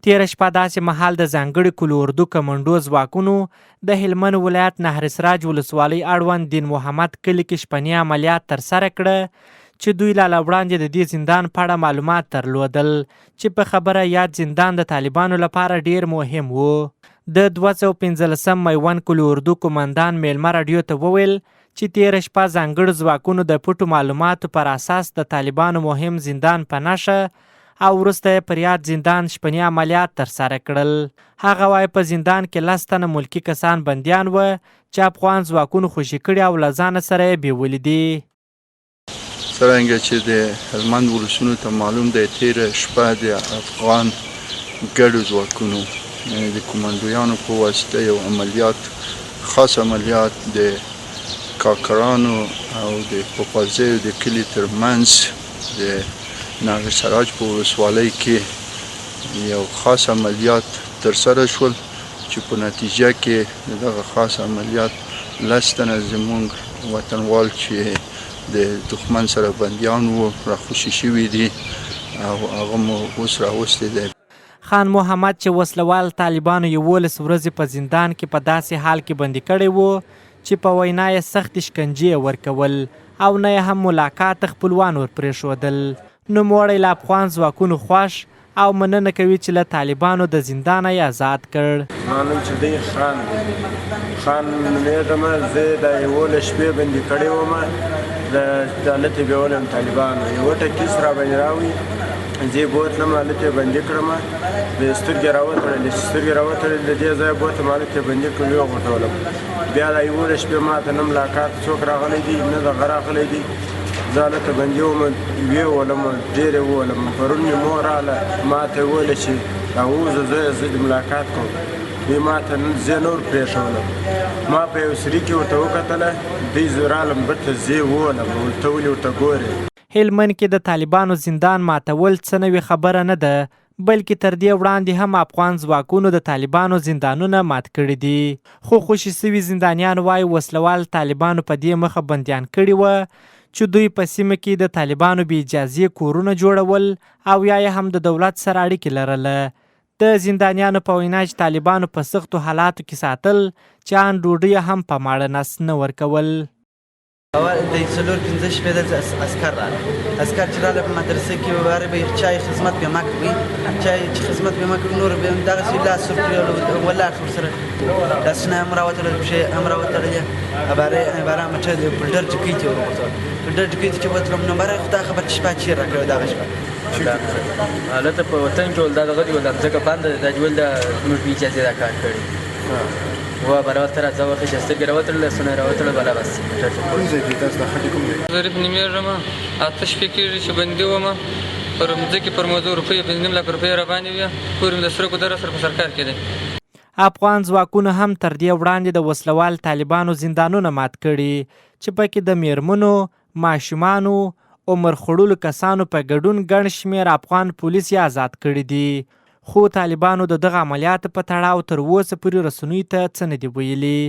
تېره شپه داسې مهال د ځانګړي کلو اردو کمنډو ځواکونو د هلمند ولایت نهر سراج ولسوالۍ اړوند دین محمد کلي کې شپني عملیات ترسره کړه چې دوی لا وړاندې د دې زندان په اړه معلومات درلودل چې په خبره یاد زندان د طالبانو لپاره ډیر مهم و. د 215 میوند کلو اردو قومندان میلمه راډیو ته وویل چې تېره شپه ځانګړو ځواکونو د پټو معلوماتو پر اساس د طالبانو مهم زندان په نښه او وروسته یې پر یاد زندان شپني عملیات ترسره کړل. هغه وایي په زندان کې 10 تنه ملکي کسان بندیان و چې افغان ځواکونو خوشي کړي او له ځانه سره یې بیولي دي. څرنګه چې د هلمند ولسونو ته معلوم دی تېره شپه د افغان ګډو ځواکونو د کمانډویانو په واسطه یو عملیات خاص عملیات د کاکرانو او د پوپازیو د کلي ترمنځ د نهر سراج په ولسوالۍ کې یو خاص عملیات ترسره شول چې په نتیجه کې د دغه خاص عملیات 10 تنه زموږ وطنوال چې د دښمن سره بندیان وو راخوشي شوي دي او هغه مو اوس راوستی دی. خان محمد چې وسلوال طالبانو 11 ورځې په زندان کې په داسې حال کې بندي کړی و چې په وینا یې سخت شکنجې ورکول او نه یې هم ملاقات خپلوان ورپرېښودل. نوموړی له افغان ځواکونو خوښ او مننه کوي چې له طالبانو د زندانه یې آزاد کړ. زما نوم چې دی خان دی، خان نومېږم. زه د 11 شپې بندي کړی وم د هلته یې بیولم طالبانو. یوه ټکیس راباندې راوړي، زه یې بوتلم هلته یې بندي کړم. د سترګې راوتړلې، چې سترګې راوتړلې د دې ځایه بوتلم هلته یې بندي کړم، وغورځولم. بیا د 11 شپې ما ته نه ملاقات څوک راغلی دي نه دغه راغلی دي. زه هلته بندي وم، ویې ولم، ډېر یې وولم. پرون مې مور راغله ما ته یې وویله چې راووځه زه دې ملاقات کوم. دوی ما ته زه نور پرېښولم. ما په یو سري کې ورته وکتله، دوی زه رالم بېرته زه یې وولم، ته ولې ورته ګورې. هلمند کې د طالبانو زندان ماتول څه نوې خبره نه ده، بلکې تر دې وړاندې هم افغان ځواکونو د طالبانو زندانونه مات کړي دي. خو خوشي سوي زندانیان وایي وسلوال طالبانو په دې مخه بندیان کړي وه چې دوی په سیمه کې د طالبانو بې اجازې کورونه جوړول او یا یې هم د دولت سره اړیکې لرله. د زندانیانو په وینا چې طالبانو په سختو حالاتو کې ساتل چې ان ډوډۍ هم په ماړه نس نه ورکول. اول د 4-5 شپې دلته عسکر راغله، عسکر چې راغله په مدرسه کې واره به چای خدمت به ما کوي، چای چې خدمت به ما کوي نور به دغسې لاس ورکړي ولاړ ورسره لاسونه هم راوتړل، پښې هم راوتړلې. باره مچه د پلډر جکۍ ته وروتل، پلډر جکۍ ته چې وتلم نو باره خدای خبر چې شپه چیر راکړی دغه شپه. هلته په وطن کې ول دا دغه دي ول ځکه بنده ده دا ول د موږ بې اجازې دا کار کړی و برابر تر ځا وخت چې سترګې راوتړل سونه راوتړل بلا بس. کوم ځای کې تاسو د خټې کوم ځای؟ ظریف نومېږم، 8 شپې کېږي چې بندي وم. پر مځکې پر موضوع روپۍ 5 لک روپۍ راباندې وې، کور مې د سرکو در سره په سرکار کې دی. افغان ځواکونو هم تر دې وړاندې د وسلوال طالبانو زندانونه مات کړي چې پکې د میرمنو، ماشومانو، عمر خوړلو کسانو په ګډون ګڼ شمېر افغان پولیس یې آزاد کړي دي. خو طالبانو د دغه عملیاتو په تړاو تر اوسه پورې رسنیو ته څه نه دي ویلي.